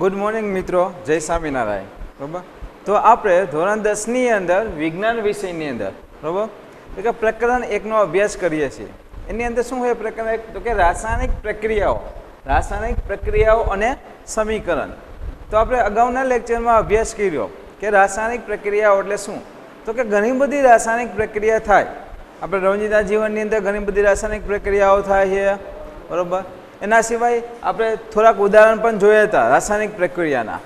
Good morning મિત્રો, જય સ્વામિનારાયણ. બરાબર. તો આપણે ધોરણ 10ની અંદર વિજ્ઞાન વિષયની અંદર બરાબર તો કે પ્રકરણ 1નો અભ્યાસ કરીએ છીએ. એની અંદર શું હોય પ્રકરણ 1? તો કે રાસાયણિક પ્રક્રિયાઓ અને સમીકરણ. તો આપણે અગાઉના લેક્ચરમાં અભ્યાસ કર્યો કે રાસાયણિક પ્રક્રિયાઓ એટલે શું. તો કે ઘણી બધી રાસાયણિક પ્રક્રિયા થાય. આપણે રોજિંદા જીવનની અંદર ઘણી બધી રાસાયણિક પ્રક્રિયાઓ થાય છે બરાબર. એના સિવાય આપણે થોડાક ઉદાહરણ પણ જોયા હતા રાસાયણિક પ્રક્રિયાના.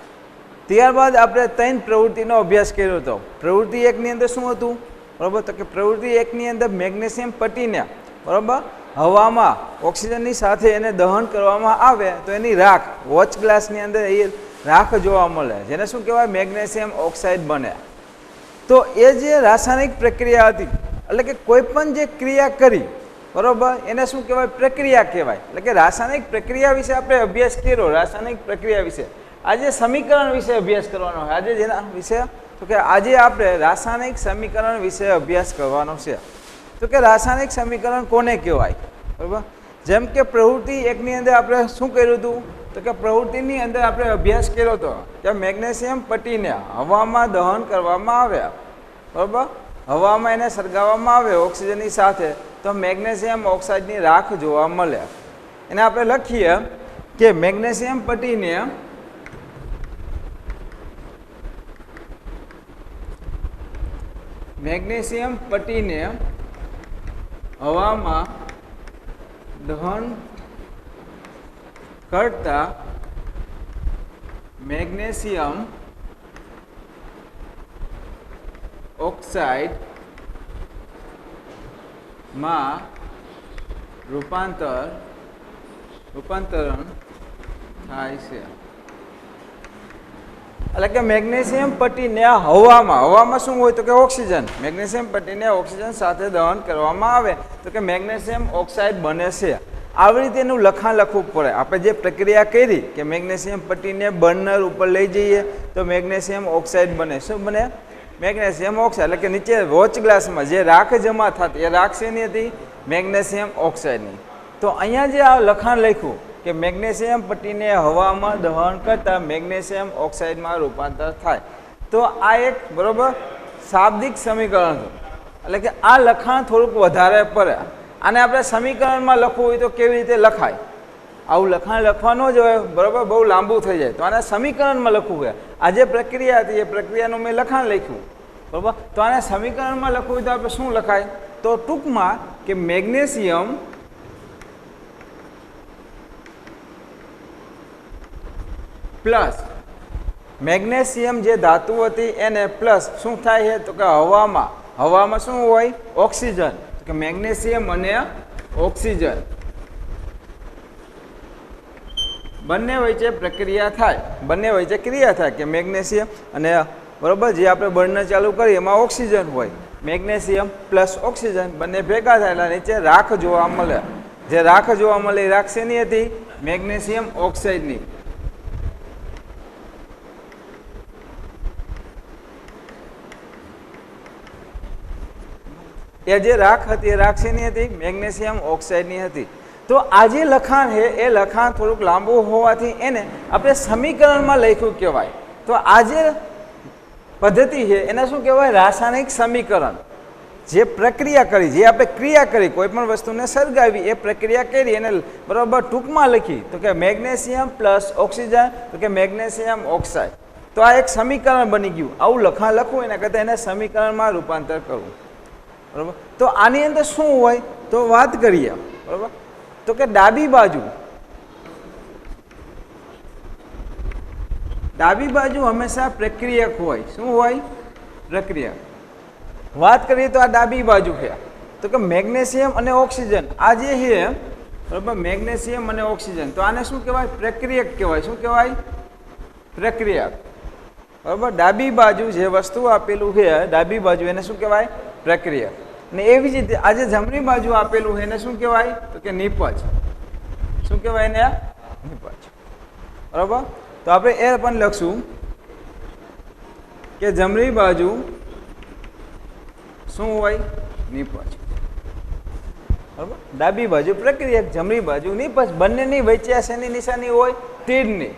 ત્યારબાદ આપણે 3 પ્રવૃત્તિનો અભ્યાસ કર્યો હતો. પ્રવૃત્તિ 1ની અંદર શું હતું બરાબર? તો કે પ્રવૃત્તિ 1ની અંદર મેગ્નેશિયમ પટ્ટીને બરાબર હવામાં ઓક્સિજનની સાથે એને દહન કરવામાં આવે તો એની રાખ વોચ ગ્લાસની અંદર એ રાખ જોવા મળે, જેને શું કહેવાય? મેગ્નેશિયમ ઓક્સાઇડ બને. તો એ જે રાસાયણિક પ્રક્રિયા હતી એટલે કે કોઈ પણ જે ક્રિયા કરી બરાબર એને શું કહેવાય? પ્રક્રિયા કહેવાય. એટલે કે રાસાયણિક પ્રક્રિયા વિશે આપણે અભ્યાસ કર્યો. રાસાયણિક પ્રક્રિયા વિશે આજે સમીકરણ વિશે અભ્યાસ કરવાનો છે. આજે જેના વિશે તો કે આજે આપણે રાસાયણિક સમીકરણ વિશે અભ્યાસ કરવાનો છે. તો કે રાસાયણિક સમીકરણ કોને કહેવાય બરાબર? જેમ કે પ્રવૃત્તિ 1ની અંદર આપણે શું કર્યું હતું? તો કે પ્રવૃત્તિની અંદર આપણે અભ્યાસ કર્યો હતો કે મેગ્નેશિયમ પટ્ટીને હવામાં દહન કરવામાં આવે બરાબર. હવામાં એને સળગાવવામાં આવે ઓક્સિજનની સાથે તો મેગ્નેશિયમ ઓક્સાઇડની રાખ જોવા મળે. એને આપણે લખીએ કે મેગ્નેશિયમ પટ્ટીને હવામાં દહન કરતા મેગ્નેશિયમ ઓક્સાઇડમાં રૂપાંતરણ થાય છે. એટલે કે મેગ્નેશિયમ પટ્ટીને હવામાં શું હોય? તો કે ઓક્સિજન. મેગ્નેશિયમ પટ્ટીને ઓક્સિજન સાથે દહન કરવામાં આવે તો કે મેગ્નેશિયમ ઓક્સાઇડ બને છે. આવી રીતે એનું લખાણ લખવું પડે. આપણે જે પ્રક્રિયા કરી કે મેગ્નેશિયમ પટ્ટીને બર્નર ઉપર લઈ જઈએ તો મેગ્નેશિયમ ઓક્સાઇડ બને. શું બને? Magnesium oxide. એટલે કે નીચે વોચ ગ્લાસમાં જે રાખ જમા થતી એ રાખ શેની હતી? મેગ્નેશિયમ ઓક્સાઇડની. તો અહીંયા જે આ લખાણ લખ્યું કે મેગ્નેશિયમ પટ્ટીને હવામાં દહન કરતાં મેગ્નેશિયમ ઓક્સાઇડમાં રૂપાંતર થાય, તો આ એક બરાબર શાબ્દિક સમીકરણ હતું. એટલે કે આ લખાણ થોડુંક વધારે પડે. આને આપણે સમીકરણમાં લખવું હોય તો કેવી રીતે લખાય? આવું લખાણ લખવાનું જ હોય બરાબર, બહુ લાંબુ થઈ જાય. તો આને સમીકરણમાં લખવું હોય. આ જે પ્રક્રિયા હતી એ પ્રક્રિયાનું મેં લખાણ લખ્યું બરાબર. તો આને સમીકરણમાં લખવું હોય તો આપણે શું લખાય? તો ટૂંકમાં કે મેગ્નેશિયમ પ્લસ મેગ્નેશિયમ જે ધાતુ હતી એને પ્લસ શું થાય છે? તો કે હવામાં શું હોય? ઓક્સિજન. તો કે મેગ્નેશિયમ અને ઓક્સિજન બંને વચ્ચે પ્રક્રિયા થાય, બંને વચ્ચે ક્રિયા થાય કે મેગ્નેશિયમ અને બરાબર જે આપણે બર્નર ચાલુ કરીએ એમાં ઓક્સિજન હોય. મેગ્નેશિયમ પ્લસ ઓક્સિજન બંને ભેગા થાય એટલે નીચે રાખ જોવા મળે. જે રાખ જોવા મળે એ રાખ શેની હતી? મેગ્નેશિયમ ઓક્સાઇડની. એ જે રાખ હતી એ રાખ શેની હતી? મેગ્નેશિયમ ઓક્સાઇડની હતી. તો આ જે લખાણ છે એ લખાણ થોડુંક લાંબુ હોવાથી એને આપણે સમીકરણમાં લખ્યું કહેવાય. તો આ જે પદ્ધતિ છે એને શું કહેવાય? રાસાયણિક સમીકરણ. જે પ્રક્રિયા કરી, જે આપણે ક્રિયા કરી, કોઈ પણ વસ્તુને સળગાવી એ પ્રક્રિયા કરી એને બરાબર ટૂંકમાં લખી તો કે મેગ્નેશિયમ પ્લસ ઓક્સિજન તો કે મેગ્નેશિયમ ઓક્સાઇડ. તો આ એક સમીકરણ બની ગયું. આવું લખાણ લખવું એના કરતાં એને સમીકરણમાં રૂપાંતર કરવું બરાબર. તો આની અંદર શું હોય તો વાત કરીએ બરાબર. તો કે ડાબી બાજુ હંમેશા પ્રક્રિયક હોય. શું હોય? પ્રક્રિયક. વાત કરીએ તો આ ડાબી બાજુ છે તો કે મેગ્નેશિયમ અને ઓક્સિજન. આ જે છે બરાબર મેગ્નેશિયમ અને ઓક્સિજન, તો આને શું કહેવાય? પ્રક્રિયક કહેવાય. શું કહેવાય? પ્રક્રિયક બરાબર. ડાબી બાજુ જે વસ્તુ આપેલું છે ડાબી બાજુ એને શું કહેવાય? પ્રક્રિયક. અને એવી જ રીતે આજે જમણી બાજુ આપેલું છે એને શું કહેવાય? તો કે નિપજ. શું કહેવાય એને? નિપજ બરાબર. તો આપણે એ પણ લખશું કે જમણી બાજુ શું હોય? નિપજ. બરાબર. ડાબી બાજુ પ્રક્રિયક, જમણી બાજુ નિપજ. બંનેની વચ્ચે શેની નિશાની હોય? તીરની.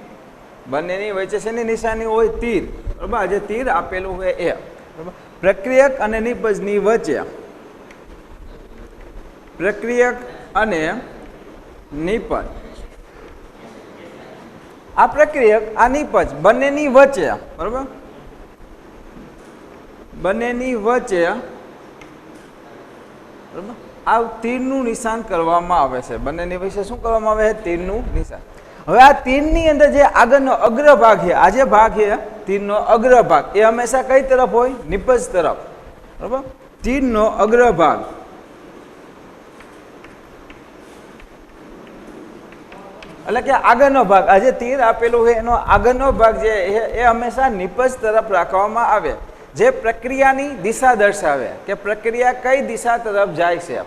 બંનેની વચ્ચે શેની નિશાની હોય? તીર. બરાબર, આ જે તીર આપેલું હોય એ. બરાબર, પ્રક્રિયક અને નિપજની વચ્ચે, પ્રક્રિયક અને નિપજ, આ પ્રક્રિયક આ નિપજ બંનેની વચ્ચે, બરાબર, બંનેની વચ્ચે, બરાબર, આ તીરનું નિશાન કરવામાં આવે છે. બંનેની વચ્ચે શું કરવામાં આવે છે? તીરનું નિશાન. હવે આ તીરની અંદર જે આગળનો અગ્રભાગ છે, આ જે ભાગ છે તીરનો અગ્રભાગ, એ હંમેશા કઈ તરફ હોય? નિપજ તરફ. બરાબર, તીરનો અગ્રભાગ એટલે કે આગળનો ભાગ, આ જે તીર આપેલું છે એનો આગળનો ભાગ જે એ હંમેશા નિપજ તરફ રાખવામાં આવે, જે પ્રક્રિયાની દિશા દર્શાવે કે પ્રક્રિયા કઈ દિશા તરફ જાય છે.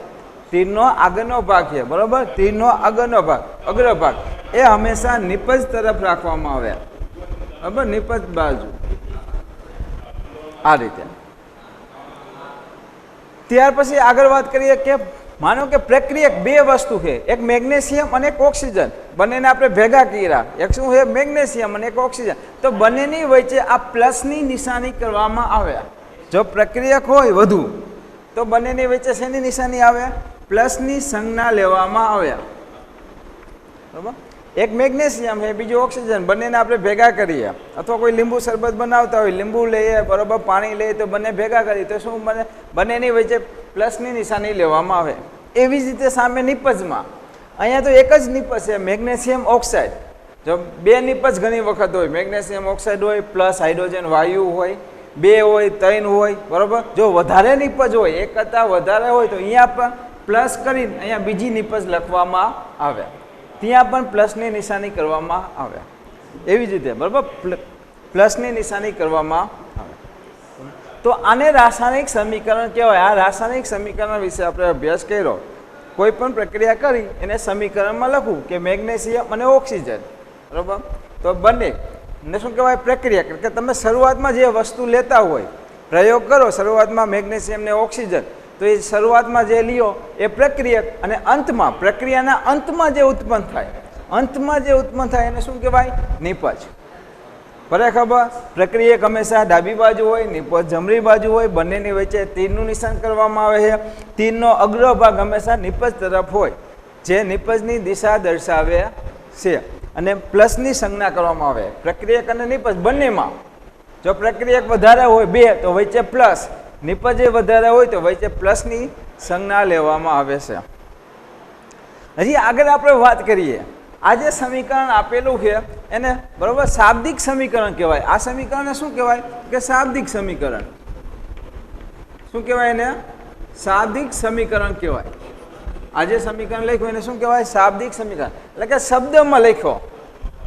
તીરનો આગળનો ભાગ છે, બરાબર, તીરનો આગળનો ભાગ, અગ્રભાગ, એ હંમેશા નિપજ તરફ રાખવામાં આવે, બરાબર, નિપજ બાજુ, આ રીતે. ત્યાર પછી આગળ વાત કરીએ કે માનો કે પ્રક્રિયક બે વસ્તુ છે, એક મેગ્નેશિયમ અને એક ઓક્સિજન, બંનેને આપણે ભેગા કર્યા, એક શું છે? મેગ્નેશિયમ અને એક ઓક્સિજન. તો બંનેની વચ્ચે આ પ્લસની નિશાની કરવામાં આવે. જો પ્રક્રિયક હોય વધુ તો બંનેની વચ્ચે શેની નિશાની આવે? પ્લસની સંજ્ઞા લેવામાં આવે. બરાબર, એક મેગ્નેશિયમ છે, બીજું ઓક્સિજન, બંનેને આપણે ભેગા કરીએ, અથવા કોઈ લીંબુ શરબત બનાવતા હોય, લીંબુ લઈએ, બરાબર, પાણી લઈએ, તો બંને ભેગા કરીએ તો શું બને? બંનેની વચ્ચે પ્લસની નિશાની લેવામાં આવે. એવી જ રીતે સામે નિપજમાં, અહીંયા તો એક જ નિપજ છે, મેગ્નેશિયમ ઓક્સાઇડ. જો બે નિપજ ઘણી વખત હોય, મેગ્નેશિયમ ઓક્સાઇડ હોય, પ્લસ હાઇડ્રોજન વાયુ હોય, બે હોય, ત્રણ હોય, બરાબર. જો વધારે નિપજ હોય, એક કરતાં વધારે હોય, તો અહીંયા પણ પ્લસ કરીને અહીંયા બીજી નિપજ લખવામાં આવે, ત્યાં પણ પ્લસની નિશાની કરવામાં આવે. એવી જ રીતે, બરાબર, પ્લસની નિશાની કરવામાં આવે. તો આને રાસાયણિક સમીકરણ કહેવાય. આ રાસાયણિક સમીકરણ વિશે આપણે અભ્યાસ કર્યો. કોઈ પણ પ્રક્રિયા કરી એને સમીકરણમાં લખવું કે મેગ્નેશિયમ અને ઓક્સિજન, બરાબર, તો બંને ને શું કહેવાય? પ્રક્રિયા. કે તમે શરૂઆતમાં જે વસ્તુ લેતા હોય, પ્રયોગ કરો શરૂઆતમાં મેગ્નેશિયમ ને ઓક્સિજન, તો એ શરૂઆતમાં જે લ્યો એ પ્રક્રિયક, અને અંતમાં પ્રક્રિયાના અંતમાં જે ઉત્પન્ન થાય, અંતમાં જે ઉત્પન્ન થાય એને શું કહેવાય? નિપજ. બરાબર, પ્રક્રિયક હંમેશા ડાબી બાજુ હોય, નિપજ જમણી બાજુ હોય, બંનેની વચ્ચે તીરનું નિશાન કરવામાં આવે છે. તીરનો અગ્રભાગ હંમેશા નિપજ તરફ હોય, જે નિપજની દિશા દર્શાવે છે, અને પ્લસની સંજ્ઞા કરવામાં આવે પ્રક્રિયક અને નિપજ બંનેમાં. જો પ્રક્રિયક વધારે હોય બે, તો વચ્ચે પ્લસ, નિપજ એ વધારે હોય તો વચ્ચે પ્લસની સંજ્ઞા લેવામાં આવે છે. હજી આગળ આપણે વાત કરીએ, આ જે સમીકરણ આપેલું છે એને, બરાબર, શાબ્દિક સમીકરણ કહેવાય. આ સમીકરણને શું કહેવાય? કે શાબ્દિક સમીકરણ. શું કહેવાય એને? શાબ્દિક સમીકરણ કહેવાય. આ જે સમીકરણ લખ્યું એને શું કહેવાય? શાબ્દિક સમીકરણ. એટલે કે શબ્દમાં લખ્યો.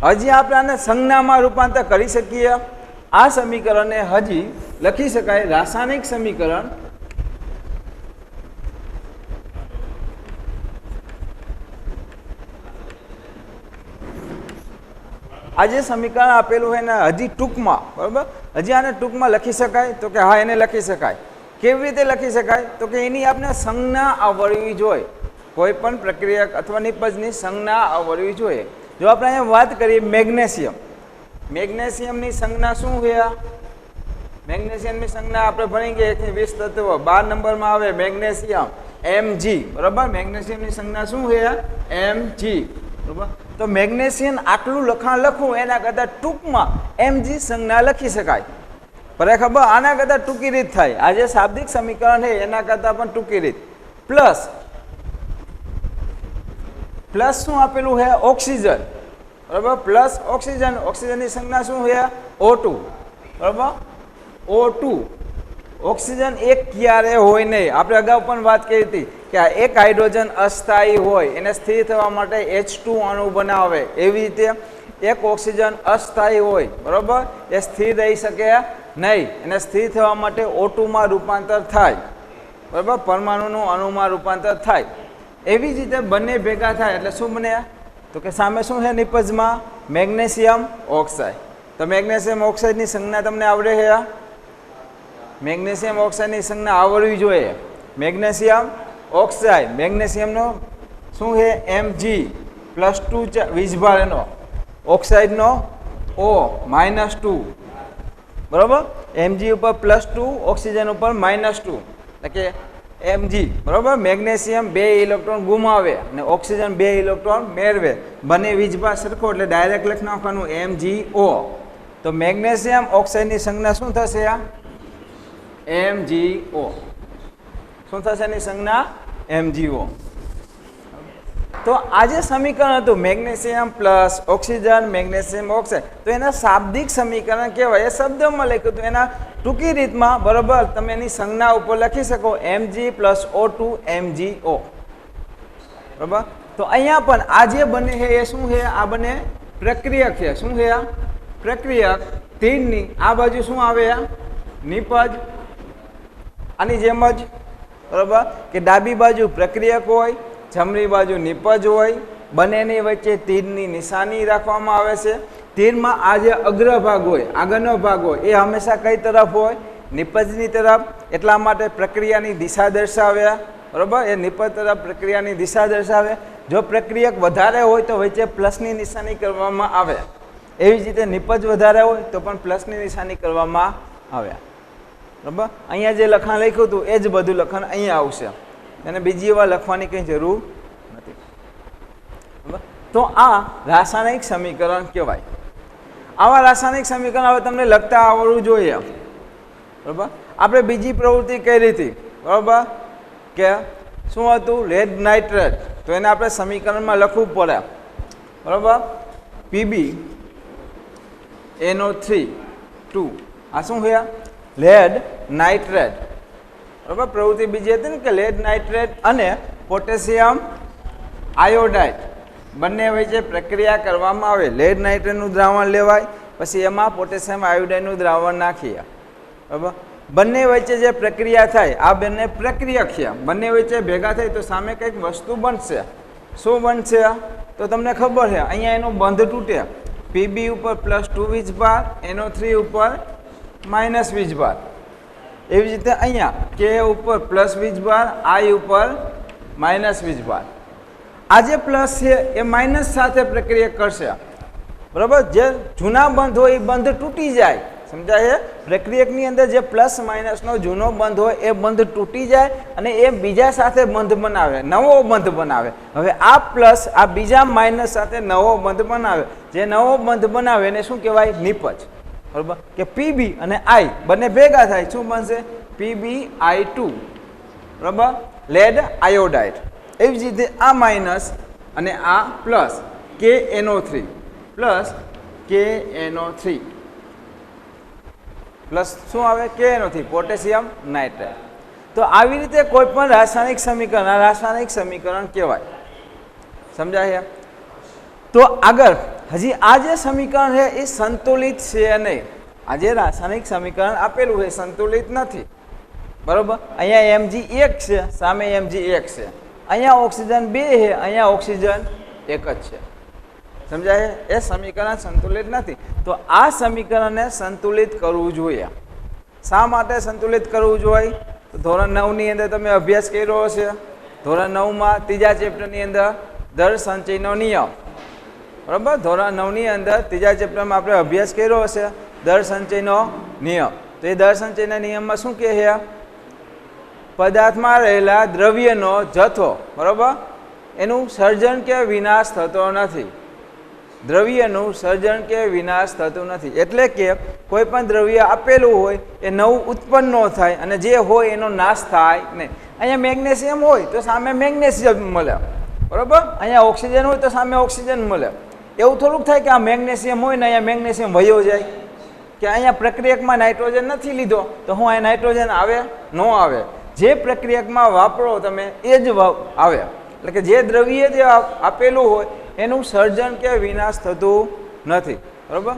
હજી આપણે આને સંજ્ઞામાં રૂપાંતર કરી શકીએ. આ સમીકરણને હજી લખી શકાય રાસાયણિક સમીકરણ. આ જે સમીકરણ આપેલું હોય ને હજી ટૂંકમાં, બરાબર, હજી આને ટૂંકમાં લખી શકાય? તો કે હા, એને લખી શકાય. કેવી રીતે લખી શકાય? તો કે એની આપણે સંજ્ઞા આવડવી જોઈએ. કોઈ પણ પ્રક્રિયા અથવા નિપજની સંજ્ઞા આવડવી જોઈએ. જો આપણે અહીંયા વાત કરીએ મેગ્નેશિયમ, મેગ્નેશિયમની સંજ્ઞા શું છે? મેગ્નેશિયમની સંજ્ઞા આપણે ભણી ગયા 1 થી 20 તત્વો. 12 નંબરમાં આવે મેગ્નેશિયમ, Mg, બરાબર. મેગ્નેશિયમની સંજ્ઞા શું છે? Mg, બરાબર. તો મેગ્નેશિયમ આટલું લખાણ લખવું એના કરતાં ટૂંકમાં Mg સંજ્ઞા લખી શકાય. બરાબર, આના કરતાં ટૂંકી રીત થાય. આ જે શાબ્દિક સમીકરણ છે એના કરતાં પણ ટૂંકી રીત. પ્લસ પ્લસ શું આપેલું છે? ઓક્સિજન, બરાબર. પ્લસ ઓક્સિજન, ઓક્સિજનની સંજ્ઞા શું છે? O2, બરાબર. O2, ઓક્સિજન એક ક્યારે હોય નહીં. આપણે અગાઉ પણ વાત કરી હતી કે આ એક હાઇડ્રોજન અસ્થાયી હોય, એને સ્થિર થવા માટે H2 અણુ બનાવે. એવી રીતે એક ઓક્સિજન અસ્થાયી હોય, બરાબર, એ સ્થિર રહી શકે નહીં. એને સ્થિર થવા માટે O2 રૂપાંતર થાય, બરાબર, પરમાણુનું અણુમાં રૂપાંતર થાય. એવી જ રીતે બંને ભેગા થાય એટલે શું બને? તો કે સામે શું છે નિપજમાં? Magnesium oxide. તો મેગ્નેશિયમ ઓક્સાઇડની સંજ્ઞા તમને આવડે છે? મેગ્નેશિયમ ઓક્સાઇડની સંજ્ઞા આવડવી જોઈએ. મેગ્નેશિયમ ઓક્સાઇડ, મેગ્નેશિયમનો શું છે? Mg +2 વીજભાર એનો, ઓક્સાઇડનો O -2 બરાબર, Mg ઉપર +2, ઓક્સિજન ઉપર -2 એટલે કે Mg બરાબર. મેગ્નેશિયમ 2 ઇલેક્ટ્રોન ગુમાવે અને ઓક્સિજન 2 ઇલેક્ટ્રોન મેળવે, બંને વીજભાર સરખો એટલે ડાયરેક્ટ લખી નાખવાનું MgO. તો મેગ્નેશિયમ ઓક્સાઇડની સંજ્ઞા શું થશે? આ MgO. શું થશે એની સંજ્ઞા? MgO. તો આ જે સમીકરણ હતું magnesium plus oxygen magnesium oxide, તો એના શાબ્દિક સમીકરણ કહેવાય. એ શબ્દમાં લખ્યું હતું, એના ટૂંકી રીતમાં બરાબર તમે એની સંજ્ઞા ઉપર લખી શકો Mg + O2 MgO. બરાબર. તો અહીંયા પણ આ જે બને છે એ શું છે? આ બંને પ્રક્રિયક છે. શું છે? આ પ્રક્રિયક. તીરની આ બાજુ શું આવે? નિપજ. આની જેમ જ બરાબર કે ડાબી બાજુ પ્રક્રિયક હોય, જમણી બાજુ નિપજ હોય, બંનેની વચ્ચે તીરની નિશાની રાખવામાં આવે છે. તીરમાં આ જે અગ્રભાગ હોય, આગળનો ભાગ હોય, એ હંમેશા કઈ તરફ હોય? નિપજની તરફ. એટલા માટે પ્રક્રિયાની દિશા દર્શાવ્યા બરાબર. એ નિપજ તરફ પ્રક્રિયાની દિશા દર્શાવે. જો પ્રક્રિયક વધારે હોય તો વચ્ચે પ્લસની નિશાની કરવામાં આવે. એવી જ રીતે નિપજ વધારે હોય તો પણ પ્લસની નિશાની કરવામાં આવે બરાબર. અહીંયા જે લખાણ લખ્યું હતું એ જ બધું લખાણ અહીંયા આવશે, એને બીજી વાર લખવાની કંઈ જરૂર નથી બરાબર. તો આ રાસાયણિક સમીકરણ કહેવાય. આવા રાસાયણિક સમીકરણ હવે તમને લખતા આવડવું જોઈએ બરાબર. આપણે બીજી પ્રવૃત્તિ કરી હતી બરાબર કે શું હતું? Lead nitrate. તો એને આપણે સમીકરણમાં લખવું પડે બરાબર. Pb NO3 2. આ શું છે? લેડ નાઇટ્રેટ બરાબર. પ્રવૃત્તિ બીજી હતી ને કે લેડ નાઇટ્રેટ અને પોટેશિયમ આયોડાઇડ બંને વચ્ચે પ્રક્રિયા કરવામાં આવે. લેડ નાઇટ્રેટનું દ્રાવણ લેવાય, પછી એમાં પોટેશિયમ આયોડાઇડનું દ્રાવણ નાખીએ બરાબર. બંને વચ્ચે જે પ્રક્રિયા થાય, આ બંને પ્રક્રિયક છે, બંને વચ્ચે ભેગા થાય તો સામે કંઈક વસ્તુ બનશે. શું બનશે? તો તમને ખબર છે અહીંયા એનો બંધ તૂટે. Pb ઉપર +2 વીજભાર, NO3 ઉપર - વીજભાર. એવી જ રીતે અહીંયા K ઉપર પ્લસ વીજભાર, I ઉપર - વીજભાર. આ જે પ્લસ છે એ માઇનસ સાથે પ્રક્રિયા કરશે બરાબર. જે જૂના બંધ હોય એ બંધ તૂટી જાય. સમજાય? પ્રક્રિયકની અંદર જે પ્લસ માઇનસનો જૂનો બંધ હોય એ બંધ તૂટી જાય અને એ બીજા સાથે બંધ બનાવે, નવો બંધ બનાવે. હવે આ પ્લસ આ બીજા માઇનસ સાથે નવો બંધ બનાવે. જે નવો બંધ બનાવે એને શું કહેવાય? નિપજ બરાબર. કે Pb અને I બંને ભેગા થાય શું બનશે? PbI2 બરાબર. Lead iodide. એવી જ રીતે આ માઇનસ અને આ plus KNO3 plus KNO3 plus શું આવે? KNO3 potassium nitrate. તો આવી રીતે કોઈ પણ રાસાયણિક સમીકરણ આ રાસાયણિક સમીકરણ કહેવાય. સમજાય? તો આગળ હજી આ જે સમીકરણ છે એ સંતુલિત છે નહીં. આ જે રાસાયણિક સમીકરણ આપેલું છે સંતુલિત નથી બરાબર. અહીંયા Mg1 છે, સામે Mg1 છે. અહીંયા ઓક્સિજન 2 છે, અહીંયા ઓક્સિજન 1 જ છે. સમજાય? એ સમીકરણ સંતુલિત નથી. તો આ સમીકરણને સંતુલિત કરવું જોઈએ. શા માટે સંતુલિત કરવું જોઈએ? તો ધોરણ 9ની અંદર તમે અભ્યાસ કર્યો હશે. ધોરણ 9માં ત્રીજા ચેપ્ટરની અંદર દર સંચયનો નિયમ બરાબર. ધોરણ 9ની અંદર ત્રીજા ચેપ્ટરમાં આપણે અભ્યાસ કર્યો હશે દર સંચયનો નિયમ. તો એ દર સંચયના નિયમમાં શું કહે છે? પદાર્થમાં રહેલા દ્રવ્યનો જથ્થો બરાબર એનું સર્જન કે વિનાશ થતો નથી. દ્રવ્યનું સર્જન કે વિનાશ થતું નથી. એટલે કે કોઈ પણ દ્રવ્ય આપેલું હોય એ નવું ઉત્પન્ન ન થાય અને જે હોય એનો નાશ થાય નહીં. અહીંયા મેગ્નેશિયમ હોય તો સામે મેગ્નેશિયમ મળે બરાબર. અહીંયા ઓક્સિજન હોય તો સામે ઓક્સિજન મળે. એવું થોડુંક થાય કે આ મેગ્નેશિયમ હોય ને અહીંયા મેગ્નેશિયમ વયો જાય, કે અહીંયા પ્રક્રિયકમાં નાઇટ્રોજન નથી લીધો તો હું અહીંયા નાઇટ્રોજન આવે? ન આવે. જે પ્રક્રિયકમાં વાપરો તમે એ જ આવે. એટલે કે જે દ્રવ્ય જે આપેલું હોય એનું સર્જન કે વિનાશ થતું નથી બરાબર.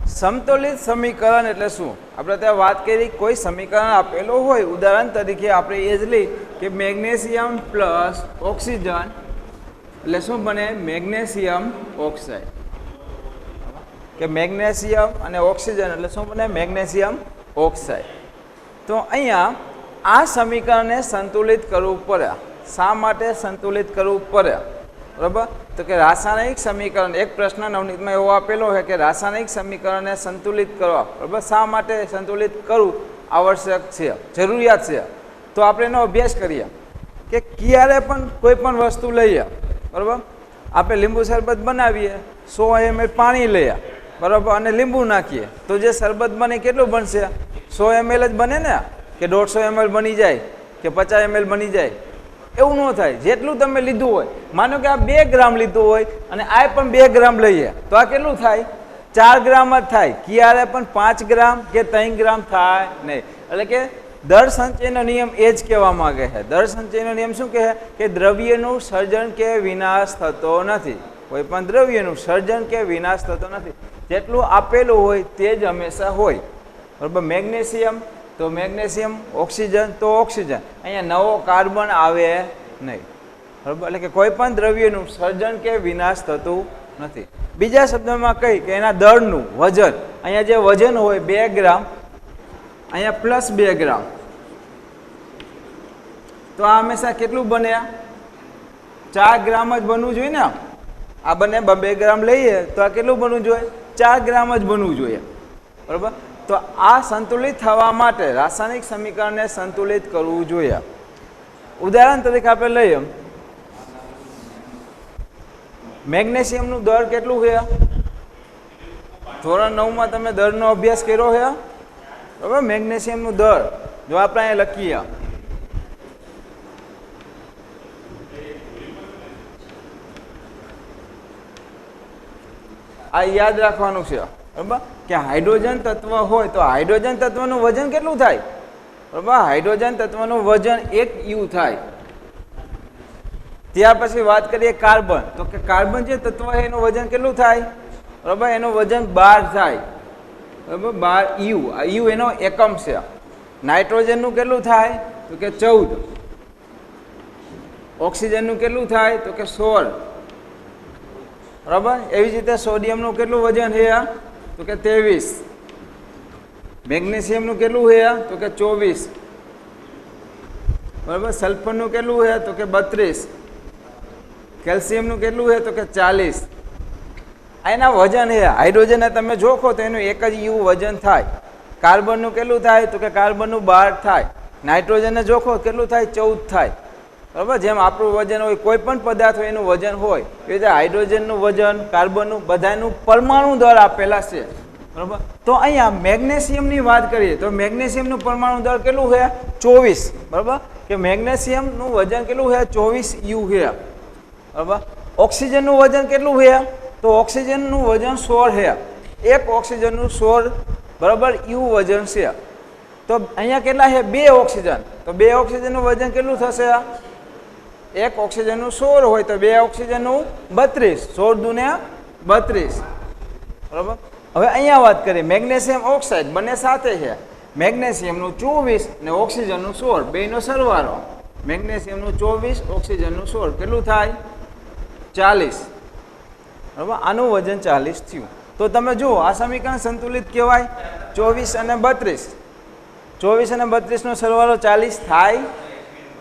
સમતોલિત સમીકરણ એટલે શું? આપણે ત્યાં વાત કરી, કોઈ સમીકરણ આપેલું હોય, ઉદાહરણ તરીકે આપણે એ જ લઈ કે મેગ્નેશિયમ પ્લસ ઓક્સિજન એટલે શું બને? Magnesium oxide. કે મેગ્નેશિયમ અને ઓક્સિજન એટલે શું બને? Magnesium oxide. તો અહીંયા આ સમીકરણને સંતુલિત કરવું પડે. શા માટે સંતુલિત કરવું પડે બરાબર? તો કે રાસાયણિક સમીકરણ, એક પ્રશ્ન નવનીતમાં એવો આપેલો છે કે રાસાયણિક સમીકરણને સંતુલિત કરવા, બરાબર, શા માટે સંતુલિત કરવું આવશ્યક છે, જરૂરિયાત છે. તો આપણે એનો અભ્યાસ કરીએ કે ક્યારે પણ કોઈ પણ વસ્તુ લઈએ, બરાબર, આપણે લીંબુ શરબત બનાવીએ, 100 ml પાણી લઈએ, બરાબર, અને લીંબુ નાખીએ તો જે શરબત બને કેટલું બનશે? 100 ml જ બને ને, કે 150 ml બની જાય, કે 50 ml બની જાય? એવું ન થાય. જેટલું તમે લીધું હોય, માનો કે આ 2 ગ્રામ લીધું હોય અને આ પણ 2 ગ્રામ લઈએ તો આ કેટલું થાય? 4 ગ્રામ જ થાય. ક્યારે પણ 5 ગ્રામ કે 3 ગ્રામ થાય નહીં. એટલે કે દર સંચયનો નિયમ એ જ કહેવા માંગે છે. દર સંચયનો નિયમ શું કહે? કે દ્રવ્યનું સર્જન કે વિનાશ થતો નથી. કોઈ પણ દ્રવ્યનું સર્જન કે વિનાશ થતો નથી. જેટલું આપેલું હોય તે જ હંમેશા હોય, બરાબર. મેગ્નેશિયમ તો મેગ્નેશિયમ, ઓક્સિજન તો ઓક્સિજન, અહીંયા નવો કાર્બન આવે નહીં, બરાબર. એટલે કે કોઈ પણ દ્રવ્યનું સર્જન કે વિનાશ થતું નથી. બીજા શબ્દોમાં કહી કે એના દળનું વજન, અહીંયા જે વજન હોય 2 ગ્રામ, અહીંયા પ્લસ 2 ગ્રામ, તો આ હંમેશા કેટલું બને? 4 ગ્રામ જ બનવું જોઈએ ને. આ બંને 2 ગ્રામ લઈએ તો આ કેટલું બનવું જોઈએ? 4 ગ્રામ જ બનવું જોઈએ, બરાબર. તો આ સંતુલિત થવા માટે રાસાયણિક સમીકરણને સંતુલિત કરવું જોઈએ. ઉદાહરણ તરીકે આપણે લઈએ, મેગ્નેશિયમનું દર કેટલું છે? ધોરણ 9માં તમે દરનો અભ્યાસ કર્યો છે, બરાબર. મેગ્નેશિયમનું દર જો આપણે અહીંયા લખીએ, આ યાદ રાખવાનું છે, બરાબર, કે હાઇડ્રોજન તત્વ હોય તો હાઇડ્રોજન તત્વનું વજન કેટલું થાય? બરાબર, હાઇડ્રોજન તત્વનું વજન 1 U થાય. ત્યાર પછી વાત કરીએ કાર્બન, તો કે કાર્બન જે તત્વ છે એનું વજન કેટલું થાય? બરાબર, એનું વજન 12 થાય, બરાબર, 12 U. આ U એનો એકમ છે. નાઇટ્રોજનનું કેટલું થાય? તો કે 14. ઓક્સિજનનું કેટલું થાય? તો કે 16, બરાબર. એવી જ રીતે સોડિયમનું કેટલું વજન છે? તો કે 23. મેગ્નેશિયમનું કેટલું છે? તો કે 24, બરાબર. સલ્ફરનું કેટલું છે? તો કે 32. કેલ્શિયમનું કેટલું છે? તો કે 40. આ એના વજન છે. હાઇડ્રોજનને તમે જોખો તો એનું 1 જ U વજન થાય. કાર્બનનું કેટલું થાય? તો કે કાર્બનનું 12 થાય. નાઇટ્રોજનને જોખો કેટલું થાય? 14 થાય, બરાબર. જેમ આપણું વજન હોય, કોઈ પણ પદાર્થ હોય એનું વજન હોય, એ રીતે હાઇડ્રોજનનું વજન, કાર્બનનું, બધાનું પરમાણુ દર આપેલા છે, બરાબર. તો અહીંયા મેગ્નેશિયમની વાત કરીએ તો મેગ્નેશિયમનું પરમાણુ દળ કેટલું છે? 24, બરાબર. કે મેગ્નેશિયમનું વજન કેટલું છે? 24 U છે, બરાબર. ઓક્સિજનનું વજન કેટલું છે? તો ઓક્સિજનનું વજન 16 છે. એક ઓક્સિજનનું 16, બરાબર, U વજન છે. તો અહીંયા કેટલા છે? 2 ઓક્સિજન. તો 2 ઓક્સિજનનું વજન કેટલું થશે? એક ઓક્સિજનનું 16 હોય તો 2 ઓક્સિજનનું 32, 16 દુને 32, બરાબર. હવે અહીંયા વાત કરીએ મેગ્નેશિયમ ઓક્સાઇડ, બંને સાથે છે. મેગ્નેશિયમનું 24 ને ઓક્સિજનનું 16, બેનો સરવાળો. મેગ્નેશિયમનું 24, ઓક્સિજનનું 16, કેટલું થાય? 40, બરાબર. આનું વજન 40 થયું. તો તમે જુઓ આ સમીકરણ સંતુલિત કહેવાય. 24 અને 32, 24 અને 32 નો સરવાળો 40 થાય?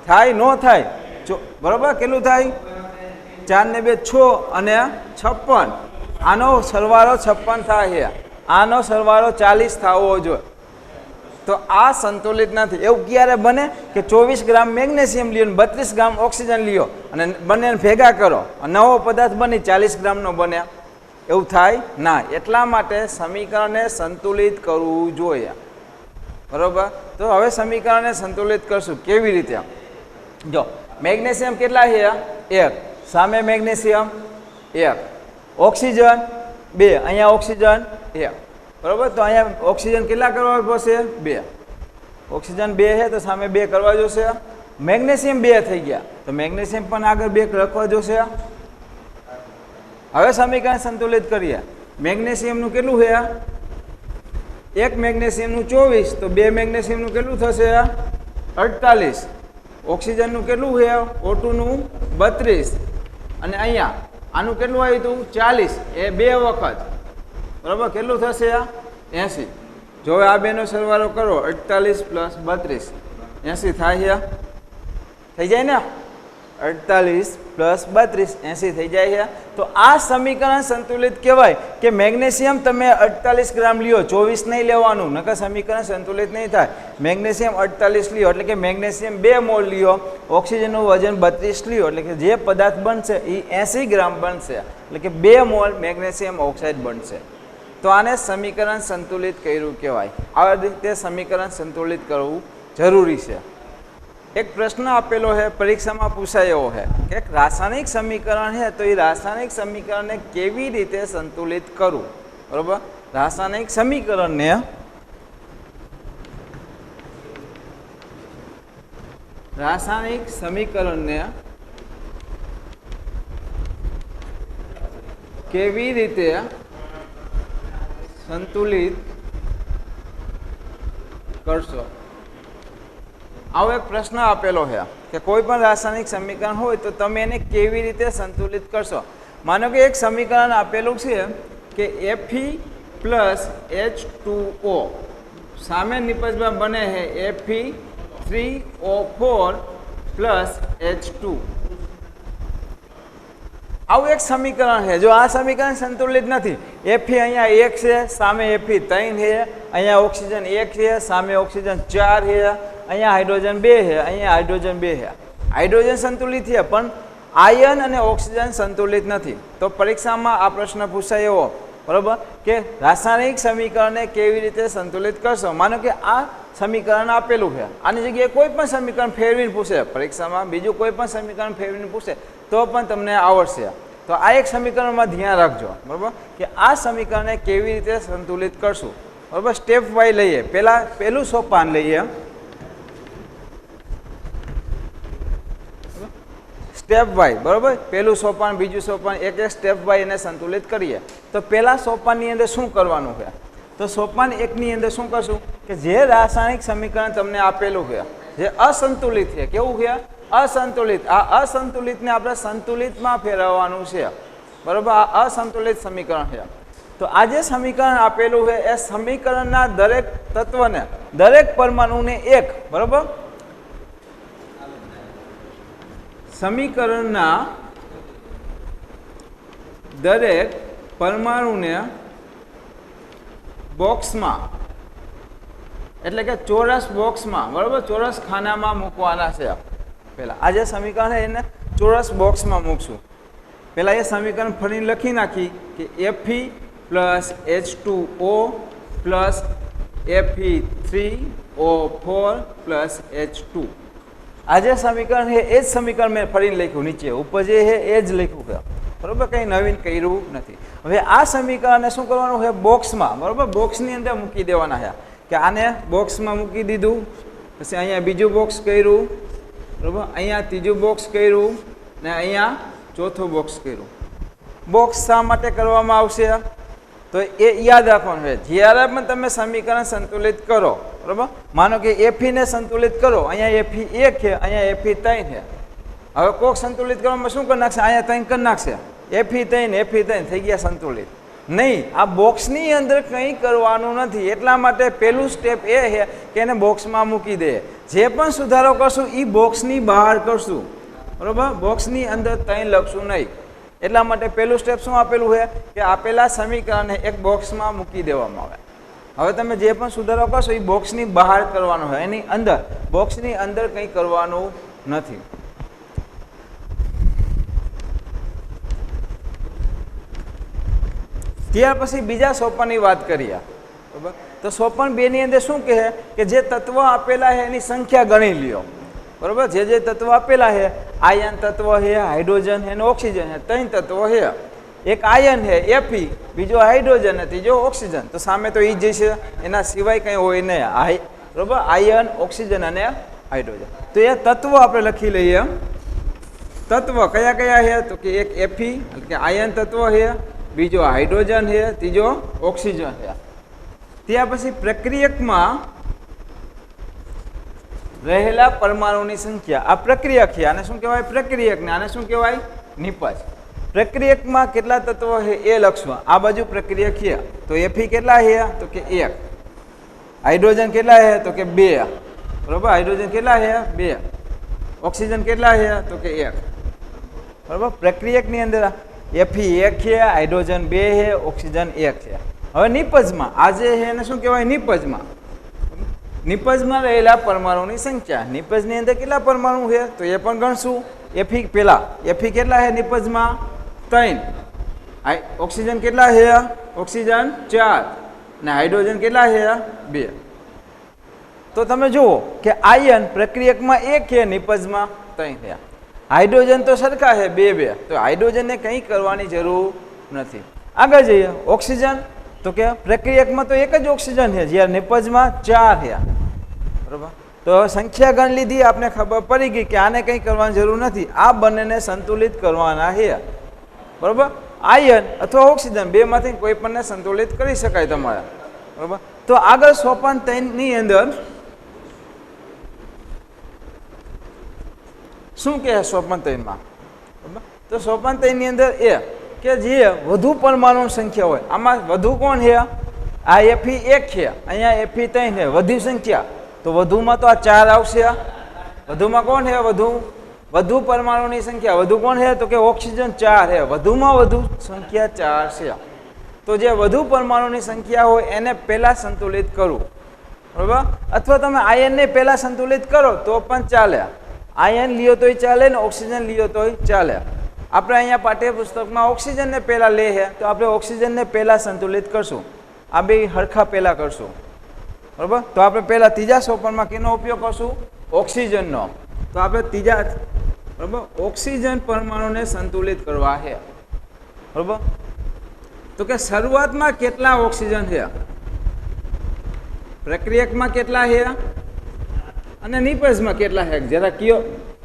થાય? ન થાય, બરાબર. કેટલું થાય? 4 ને 2 6 અને 56. આનો સરવાળો 56 થાય છે. આનો સરવાળો 40 થવો જોઈએ. તો આ સંતુલિત નથી. એવું ક્યારે બને કે 24 ગ્રામ મેગ્નેશિયમ લ્યો, 32 ગ્રામ ઓક્સિજન લ્યો અને બંને ભેગા કરો, નવો પદાર્થ બની 40 ગ્રામનો બને? એવું થાય ના. એટલા માટે સમીકરણને સંતુલિત કરવું જોઈએ, બરાબર. તો હવે સમીકરણને સંતુલિત કરશું કેવી રીતે? જો મેગ્નેશિયમ કેટલા છે? 1. સામે મેગ્નેશિયમ 1. ઓક્સિજન 2. અહીંયા ઓક્સિજન 1, બરાબર. તો અહીંયા ઓક્સિજન કેટલા કરવા પડશે? 2. ઓક્સિજન 2 છે તો સામે 2 કરવા જોશે. મેગ્નેશિયમ 2 થઈ ગયા તો મેગ્નેશિયમ પણ આગળ 2 લખવા જોશે. હવે સમીકરણ સંતુલિત કરીએ. મેગ્નેશિયમનું કેટલું છે? 1 મેગ્નેશિયમનું 24, તો 2 મેગ્નેશિયમનું કેટલું થશે? 48. ઓક્સિજનનું કેટલું છે? O2 નું 32. અને અહીંયા આનું કેટલું આવ્યું હતું? 40. એ 2 વખત, બરાબર. કેટલું થશે? 80. જો આ બેનો સરવાળો કરો, 48 + 32, 80 થાય છે. થઈ જાય ને? 48 પ્લસ 32 80 થઈ જાય છે. તો આ સમીકરણ સંતુલિત કહેવાય કે મેગ્નેશિયમ તમે 48 ગ્રામ લ્યો, 24 નહીં લેવાનું, નકર સમીકરણ સંતુલિત નહીં થાય. મેગ્નેશિયમ 48 લ્યો એટલે કે મેગ્નેશિયમ 2 મોલ લ્યો, ઓક્સિજનનું વજન 32 લ્યો એટલે કે જે પદાર્થ બનશે એ 80 ગ્રામ બનશે, એટલે કે 2 મોલ મેગ્નેશિયમ ઓક્સાઇડ બનશે. તો આને સમીકરણ સંતુલિત કર્યું કહેવાય. આ રીતે સમીકરણ સંતુલિત કરવું જરૂરી છે. એક પ્રશ્ન આપેલો है પરીક્ષામાં પૂછાય એવો है કે એક રાસાયણિક સમીકરણ है તો એ રાસાયણિક સમીકરણને કેવી રીતે સંતુલિત કરવું, બરોબર. રાસાયણિક સમીકરણને કેવી રીતે સંતુલિત કરશો, આવો એક પ્રશ્ન આપેલો છે કે કોઈ પણ રાસાયણિક સમીકરણ હોય તો તમે એને કેવી રીતે સંતુલિત કરશો. માનો કે એક સમીકરણ આપેલું છે કે Fe પ્લસ H2O, સામે નિપજમાં બને છે Fe3O4 પ્લસ H2. આવું એક સમીકરણ છે. જો આ સમીકરણ સંતુલિત નથી, Fe અહીંયા 1 છે, સામે Fe 3 છે, અહીંયા ઓક્સિજન 1 છે, સામે ઓક્સિજન 4 છે, અહીંયા હાઇડ્રોજન 2 છે, અહીંયા હાઇડ્રોજન 2 છે. હાઇડ્રોજન સંતુલિત છે પણ આયન અને ઓક્સિજન સંતુલિત નથી. તો પરીક્ષામાં આ પ્રશ્ન પૂછાય એવો, બરોબર, કે રાસાયણિક સમીકરણને કેવી રીતે સંતુલિત કરશો. માનો કે આ સમીકરણ આપેલું છે, આની જગ્યાએ કોઈ પણ સમીકરણ ફેરવીને પૂછે પરીક્ષામાં, બીજું કોઈ પણ સમીકરણ ફેરવીને પૂછે તો પણ તમને આવડશે. તો આ એક સમીકરણમાં ધ્યાન રાખજો, બરોબર, કે આ સમીકરણને કેવી રીતે સંતુલિત કરશું, બરોબર. સ્ટેપ વાઇઝ લઈએ. પહેલું સોપાન લઈએ, સ્ટેપ વાઇઝ, બરોબર. પહેલું સોપાન, બીજું સોપાન, એક એક સ્ટેપ વાઇઝ એને સંતુલિત કરીએ. તો પહેલા સોપાનની અંદર શું કરવાનું છે, તો સોપાન 1 ની અંદર શું કરશું કે જે રાસાયણિક સમીકરણ તમને આપેલું છે જે અસંતુલિત છે, કેવું છે, અસંતુલિત, આ અસંતુલિતને આપણે સંતુલિતમાં ફેરવવાનું છે, બરોબર. આ અસંતુલિત સમીકરણ છે. તો આ જે સમીકરણ આપેલું છે એ સમીકરણના દરેક તત્વને, દરેક પરમાણુને 1, બરોબર, સમીકરણના દરેક પરમાણુને બોક્સમાં, એટલે કે ચોરસ બોક્સમાં, બરોબર, ચોરસ ખાનામાં મૂકવાના છે. પહેલા આ જે સમીકરણ છે એને ચોરસ બોક્સમાં મૂકશું. પહેલા એ સમીકરણ ફરીને લખી નાખી કે Fe plus H2O plus Fe3O4 plus H2. આ જે સમીકરણ છે એ જ સમીકરણ મેં ફરીને લખ્યું, નીચે ઉપર જે છે એ જ લખ્યું છે, બરોબર, કંઈ નવીન કર્યું નથી. હવે આ સમીકરણને શું કરવાનું છે, બોક્સમાં, બરોબર, બોક્સની અંદર મૂકી દેવાના છે. કે આને બોક્સમાં મૂકી દીધું, પછી અહીંયા બીજું બોક્સ કર્યું, બરોબર, અહીંયા ત્રીજું બોક્સ કર્યું ને અહીંયા ચોથું બોક્સ કર્યું. બોક્સ શા માટે કરવામાં આવશે તો એ યાદ રાખવાનું છે. જ્યારે પણ તમે સમીકરણ સંતુલિત કરો, બરોબર, માનો કે Fe ને સંતુલિત કરો, અહીંયા Fe 1 છે, અહીંયા Fe 3 છે. હવે કોક સંતુલિત કરવામાં શું કરી નાખશે, અહીંયા 3 કરી નાખશે, Fe 3 થઈ ગયા સંતુલિત. નહીં, આ બોક્સની અંદર કંઈ કરવાનું નથી. એટલા માટે પહેલું સ્ટેપ એ છે કે એને બોક્સમાં મૂકી દે. જે પણ સુધારો કરશું એ બોક્સની બહાર કરશું, બરોબર, બોક્સની અંદર 3 લખશું નહીં. એટલા માટે પહેલું સ્ટેપ શું આપેલું છે કે આપેલા સમીકરણને એક બોક્સમાં મૂકી દેવામાં આવે. હવે તમે જે પણ સુધારો કરશો એ બોક્સની બહાર કરવાનો હોય, એની અંદર, બોક્સની અંદર કંઈ કરવાનું નથી. ત્યાર પછી બીજા સોપાનની વાત કરીએ, બરાબર. તો સોપાન 2 ની અંદર શું કહે કે જે તત્વ આપેલા છે એની સંખ્યા ગણી લ્યો, બરાબર. જે તત્વ આપેલા છે, આયન તત્વ છે, હાઇડ્રોજન છે અને ઓક્સિજન છે, 3 તત્વો છે. એક આયન છે Fe, બીજો હાઇડ્રોજન અને ત્રીજો ઓક્સિજન. તો સામે તો એ જ છે, એના સિવાય કંઈ હોય નહીં, બરાબર, આયન, ઓક્સિજન અને હાઇડ્રોજન. તો એ તત્વો આપણે લખી લઈએ. તત્વ કયા કયા છે તો કે એક Fe એટલે કે આયન તત્વ છે, બીજો હાઇડ્રોજન છે, ત્રીજો ઓક્સિજન છે. ત્યાર પછી પ્રક્રિયકમાં રહેલા પરમાણુની સંખ્યા, આ પ્રક્રિયક છે, આને શું કહેવાય, પ્રક્રિયક, ને આને શું કહેવાય, નિપજ. પ્રક્રિયકમાં કેટલા તત્વો છે એ લખશું. આ બાજુ પ્રક્રિયક છે તો Fe કેટલા છે તો કે 1, હાઇડ્રોજન કેટલા છે તો કે 2, બરોબર, હાઇડ્રોજન કેટલા છે 2, ઓક્સિજન કેટલા છે તો કે 1, બરાબર. પ્રક્રિયકની અંદર Fe 1 છે, હાઇડ્રોજન 2 છે, ઓક્સિજન 1 છે. હવે નિપજમાં આજે છે એને શું કહેવાય? નિપજમાં. નિપજમાં રહેલા પરમાણુની સંખ્યા. નિપજની અંદર કેટલા પરમાણુ છે તો એ પણ ગણશું. Fe પેલા Fe કેટલા છે નિપજમાં? 3. ઓક્સિજન કેટલા છે? ઓક્સિજન 4 અને હાઇડ્રોજન કેટલા છે? 2. તો તમે જુઓ કે આયન પ્રક્રિયકમાં 1 છે, નિપજમાં 3 છે. હાઇડ્રોજન તો સરખા છે 2-2, તો હાઇડ્રોજનને કંઈ કરવાની જરૂર નથી. આગળ જઈએ. ઓક્સિજન તો કે પ્રક્રિયકમાં તો એક જ ઓક્સિજન છે, જ્યારે નિપજમાં 4 છે, બરાબર. તો સંખ્યા ગણ લીધી, આપણે ખબર પડી ગઈ કે આને કંઈ કરવાની જરૂર નથી, આ બંનેને સંતુલિત કરવાના છે, બરાબર. આયન અથવા ઓક્સિજન બેમાંથી કોઈ પણને સંતુલિત કરી શકાય તમારે, બરાબર. તો આગળ સોપાન 3ની અંદર શું કહે સોપાન 3માં? બરાબર. તો સોપાન 3ની અંદર એ કે જે વધુ પરમાણુ સંખ્યા હોય, આમાં વધુ કોણ છે? આ Fe 1 છે, અહીંયા Fe 3 છે, વધુ સંખ્યા. તો વધુમાં તો આ 4 આવશે. વધુમાં કોણ છે? વધુ પરમાણુની સંખ્યા વધુ કોણ છે તો કે ઓક્સિજન 4 છે, વધુમાં વધુ સંખ્યા 4 છે. તો જે વધુ પરમાણુની સંખ્યા હોય એને પહેલા સંતુલિત કરવું, બરાબર. અથવા તમે આયનને પહેલા સંતુલિત કરો તો પણ ચાલે. આયન લ્યો તોય ચાલે ને ઓક્સિજન લ્યો તોય ચાલે. આપણે અહીંયા પાઠ્યપુસ્તકમાં ઓક્સિજનને પહેલાં લે છે, તો આપણે ઓક્સિજનને પહેલાં સંતુલિત કરશું. આ બે હરખા પહેલાં કરશું, બરાબર. તો આપણે પહેલાં ત્રીજા સોપાનમાં કેનો ઉપયોગ કરશું? ઓક્સિજનનો. તો આપણે ત્રીજા, બરાબર, ઓક્સિજન પરમાણુને સંતુલિત કરવા છે, બરાબર. તો કે શરૂઆતમાં કેટલા ઓક્સિજન છે, પ્રક્રિયકમાં કેટલા છે અને નિપજમાં કેટલા છે, જરા કયો,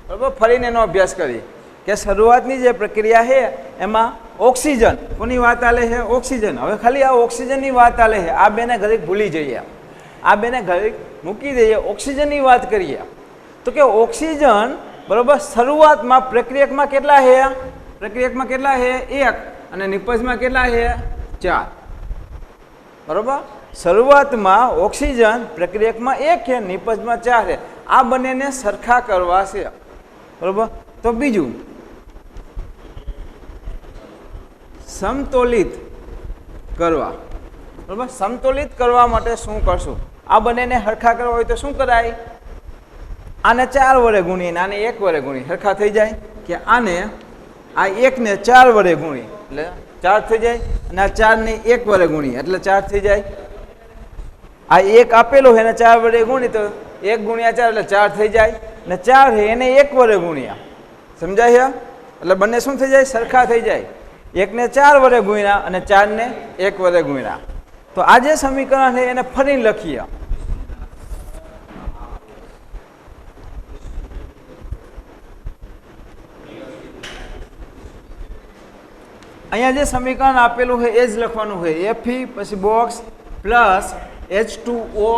બરાબર. ફરીને એનો અભ્યાસ કરી કે શરૂઆતની જે પ્રક્રિયા છે એમાં ઓક્સિજન, કોની વાત આલે છે? ઓક્સિજન. હવે ખાલી આ ઓક્સિજનની વાત આલે છે, આ બેને ઘડીક ભૂલી જઈએ, આ બેને ઘડીક મૂકી દઈએ, ઓક્સિજનની વાત કરીએ. તો કે ઓક્સિજન, બરાબર, શરૂઆતમાં પ્રક્રિયકમાં કેટલા છે? પ્રક્રિયકમાં કેટલા છે? 1 અને નિપજમાં કેટલા છે? 4, બરાબર. શરૂઆતમાં ઓક્સિજન પ્રક્રિયકમાં 1 છે, નિપજમાં 4 છે. આ બંનેને સરખા કરવા છે, બરાબર. તો બીજું, સમતોલિત કરવા, બરાબર. સમતોલિત કરવા માટે શું કરશું? આ બંનેને હરખા કરવા હોય તો શું કરાય? આને 4 વડે ગુણીએ ને આને 1 વડે ગુણી, હરખા થઈ જાય. કે આને આ 1 ને 4 વડે ગુણી એટલે 4 થઈ જાય, અને આ 4 ને 1 વડે ગુણીએ એટલે 4 થઈ જાય. આ 1 આપેલો છે એને 4 વડે ગુણી તો 1 ગુણ્યા 4 એટલે 4 થઈ જાય, ને 4 છે એને 1 વડે ગુણ્યા, સમજાય છે? એટલે બંને શું થઈ જાય? સરખા થઈ જાય. 1 ને 4 વડે ગુણ્યા અને 4 ને 1 વડે ગુણ્યા. તો આ જે સમીકરણ છે એને ફરીને લખીએ. અહીંયા જે સમીકરણ આપેલું છે એ જ લખવાનું છે. Fe પછી બોક્સ પ્લસ H2O,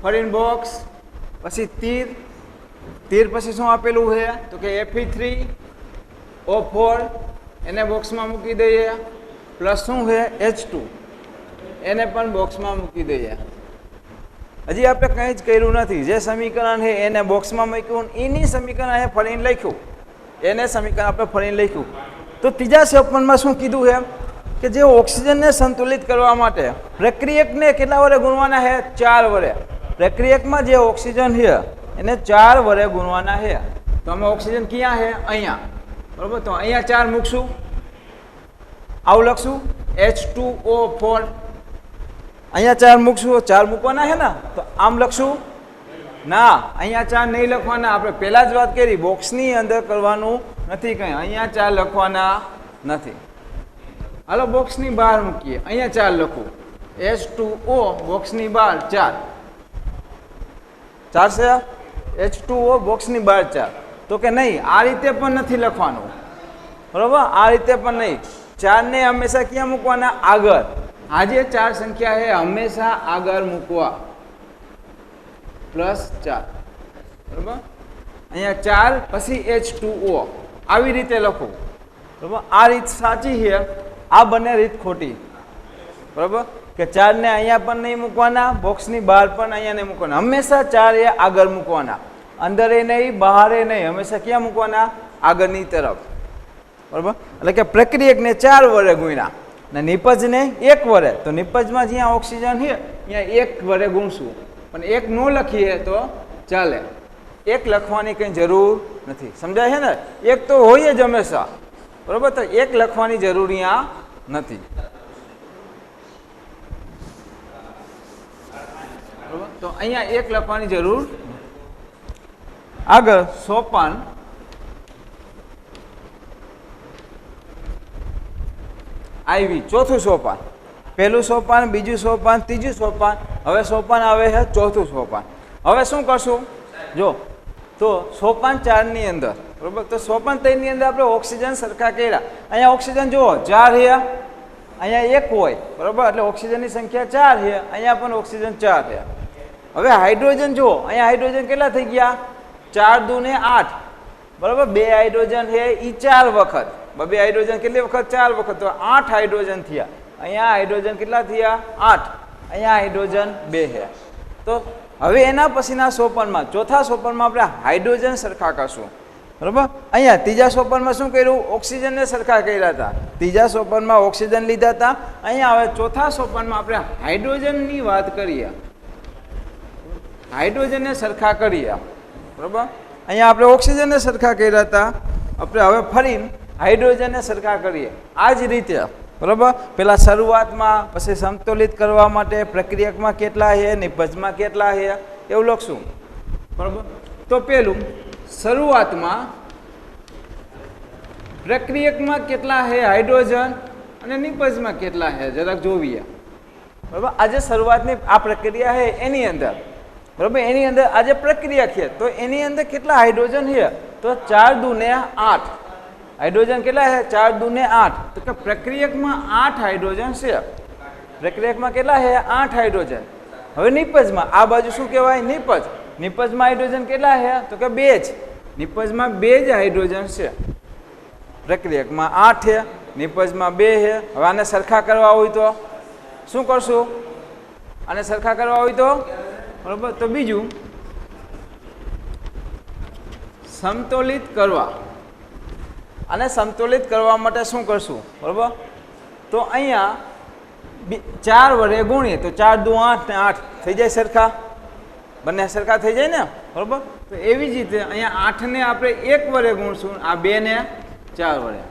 ફરીને બોક્સ, પછી તીર, તીર પછી શું આપેલું છે તો કે Fe3O4, એને બોક્સમાં મૂકી દઈએ, પ્લસ શું છે H2, એને પણ બોક્સમાં મૂકી દઈએ. હજી આપણે કંઈ જ કર્યું નથી, જે સમીકરણ છે એને બોક્સમાં મૂક્યું, એની સમીકરણ અહીંયા ફરીને લખ્યું, એને સમીકરણ આપણે ફરીને લખ્યું. તો ત્રીજા સોપાનમાં શું કીધું છે કે જે ઓક્સિજનને સંતુલિત કરવા માટે પ્રક્રિયકને કેટલા વડે ગુણવાના છે? 4 વડે. પ્રક્રિયકમાં જે ઓક્સિજન છે એને 4 વડે ગુણવાના છે. તો અમે ઓક્સિજન ક્યાં છે? અહીંયા, બરાબર. તો અહીંયા 4 મૂકશું, આવું લખશું H2O4. અહીંયા 4 મૂકશું, 4 મૂકવાના છે ને, તો આમ લખશું ના, અહીંયા 4 નહીં લખવાના. આપણે પહેલાં જ વાત કરી, બોક્સની અંદર કરવાનું નથી કંઈ, અહીંયા 4 લખવાના નથી. હાલો બોક્સની બહાર મૂકીએ, અહીંયા 4 લખું, H2O બોક્સની બહાર 4, 4 છે. H2O બોક્સની બહાર 4. તો કે નહીં, આ રીતે પણ નથી લખવાનું, બરાબર. આ રીતે પણ નહીં. 4 ને હંમેશા ક્યાં મૂકવાના? આગળ. આ જે 4 સંખ્યા છે હંમેશા આગળ મૂકવા, +4, બરાબર. અહીંયા 4 પછી H2O, આવી રીતે લખો, બરાબર. આ રીત સાચી છે, આ બંને રીત ખોટી, બરાબર. કે 4 ને અહીંયા પણ નહીં મૂકવાના, બોક્સની બહાર પણ અહીંયા નહીં મૂકવાના, હંમેશા 4 એ આગળ મૂકવાના. અંદરે નહીં બહારે નહીં, હંમેશા ક્યાં મૂકવાના? આગળની તરફ, બરાબર. એટલે કે પ્રક્રિયકને 4 વડે ગુણ્યા ને નિપજને 1 વડે, તો નિપજમાં જ્યાં ઓક્સિજન છે ત્યાં 1 વડે ગુણશું, પણ 1 ન લખીએ તો ચાલે. 1 લખવાની કંઈ જરૂર નથી, સમજાય છે ને? 1 તો હોય જ હંમેશા, બરાબર. તો 1 લખવાની જરૂર અહીંયા નથી, બરાબર. તો અહીંયા 1 લખવાની જરૂર. આગળ સોપાન આવી, ચોથું સોપાન. પહેલું સોપાન, બીજું સોપાન, ત્રીજું સોપાન, હવે સોપાન આવે છે ચોથું સોપાન. હવે શું કરશું? જો તો સોપાન 4 ની અંદર, બરાબર. તો સોપાન 3 ની અંદર આપણે ઓક્સિજન સરખા કર્યા. અહીંયા ઓક્સિજન જુઓ 4 છે, અહીંયા 1 હોય, બરાબર. એટલે ઓક્સિજનની સંખ્યા 4 છે, અહીંયા પણ ઓક્સિજન 4 છે. હવે હાઇડ્રોજન જુઓ, અહીંયા હાઇડ્રોજન કેટલા થઈ ગયા? 4 દુ ને 8, બરાબર. 2 હાઇડ્રોજન છે એ 4 વખત, 2 હાઇડ્રોજન કેટલી વખત? 4 વખત, તો 8 હાઇડ્રોજન થયા. અહીંયા હાઇડ્રોજન કેટલા થયા? 8. અહીંયા હાઇડ્રોજન 2 છે. તો હવે એના પછીના સોપાનમાં, ચોથા સોપાનમાં આપણે હાઇડ્રોજન સરખા કરશું, બરાબર. અહીંયા ત્રીજા સોપાનમાં શું કર્યું? ઓક્સિજનને સરખા કર્યા હતા. ત્રીજા સોપાનમાં ઓક્સિજન લીધા હતા. અહીંયા હવે ચોથા સોપાનમાં આપણે હાઇડ્રોજનની વાત કરીએ, હાઇડ્રોજનને સરખા કરીએ, બરાબર. અહીંયા આપણે ઓક્સિજનને સરખા કર્યા હતા, આપણે હવે ફરીને હાઇડ્રોજનને સરખા કરીએ આ જ રીતે, બરાબર. પહેલાં શરૂઆતમાં, પછી સંતુલિત કરવા માટે પ્રક્રિયકમાં કેટલા છે, નિપજમાં કેટલા છે, એવું લખશું, બરાબર. તો પેલું શરૂઆતમાં પ્રક્રિયકમાં કેટલા છે હાઇડ્રોજન અને નિપજમાં કેટલા છે જરાક જોઈએ, બરાબર. આજે શરૂઆતની આ પ્રક્રિયા છે એની અંદર, બરાબર. એની અંદર આજે પ્રક્રિયા છે તો એની અંદર કેટલા હાઇડ્રોજન છે? તો 4 દુ ને 8 હાઇડ્રોજન કેટલા છે? 4 દુ ને 8. તો કે પ્રક્રિયકમાં 8 હાઇડ્રોજન છે. પ્રક્રિયકમાં કેટલા છે? 8 હાઇડ્રોજન. હવે નિપજમાં આ બાજુ શું કહેવાય? નિપજ. નિપજમાં હાઇડ્રોજન કેટલા છે? તો કે 2 જ. નિપજમાં 2 જ હાઇડ્રોજન છે. પ્રક્રિયકમાં 8 છે, નિપજમાં 2 છે. હવે આને સરખા કરવા હોય તો શું કરશું? આને સરખા કરવા હોય તો, બરાબર. તો બીજું સમતોલિત કરવા, અને સમતોલિત કરવા માટે શું કરશું? બરાબર. તો અહીંયા 4 વડે ગુણીએ તો 4 દુ 8 ને 8 થઈ જાય સરખા, બંને સરખા થઈ જાય ને, બરાબર. તો એવી જ રીતે અહીંયા 8 ને આપણે 1 વડે ગુણશું, આ 2 ને 4 વડે.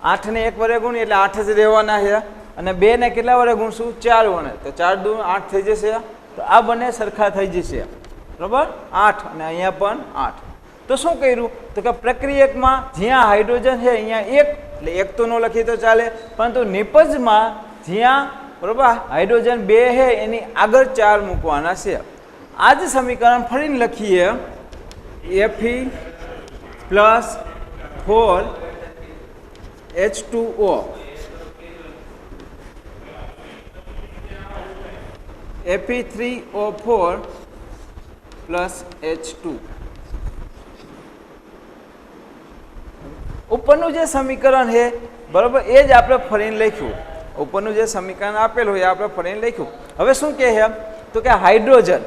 8 ને 1 વડે ગુણીએ એટલે 8 જ રહેવાના છે, અને 2 ને કેટલા વડે ગુણશું? 4 વડે, તો 4 દુ 8 થઈ જશે. તો આ બંને સરખા થઈ જશે, બરાબર. 8 અને અહીંયા પણ 8. તો શું કર્યું? તો કે પ્રક્રિયકમાં જ્યાં હાઇડ્રોજન છે અહીંયા 1, એટલે 1 તો ન લખીએ તો ચાલે, પરંતુ નિપજમાં જ્યાં, બરાબર, હાઇડ્રોજન 2 છે એની આગળ 4 મૂકવાના છે. આ જ સમીકરણ ફરીને લખીએ, Fe plus 4H2O, Fe3O4 plus H2. ઉપરનું જે સમીકરણ છે, બરાબર, એ જ આપણે ફરીને લખ્યું. ઉપરનું જે સમીકરણ આપેલું એ આપણે ફરીને લખ્યું. હવે શું કહે છે? તો કે હાઇડ્રોજન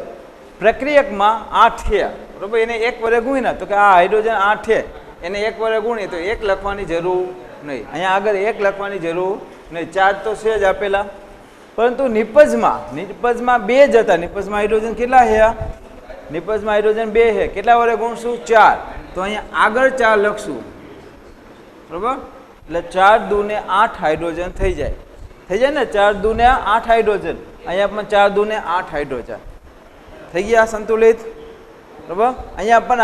પ્રક્રિયકમાં 8 છે, બરાબર. એને 1 વડે ગુણીને, તો કે આ હાઇડ્રોજન 8 છે, એને 1 વડે ગુણીએ તો 1 લખવાની જરૂર નહીં. અહીંયા આગળ 1 લખવાની જરૂર નહીં, ચાર્જ તો છે જ આપેલા. પરંતુ નિપજમાં 2 જ હતા. નિપજમાં હાઇડ્રોજન કેટલા છે? નિપજમાં હાઇડ્રોજન 2 છે. કેટલા વડે ગુણશું? 4. તો અહીંયા આગળ 4 લખશું, બરાબર. એટલે 4 દુ ને 8 હાઇડ્રોજન થઈ જાય. થઈ જાય ને? 4 દુ ને 8 હાઇડ્રોજન. અહીંયા પણ 4 દુ ને 8 હાઇડ્રોજન થઈ ગયા સંતુલિત, બરાબર. અહીંયા પણ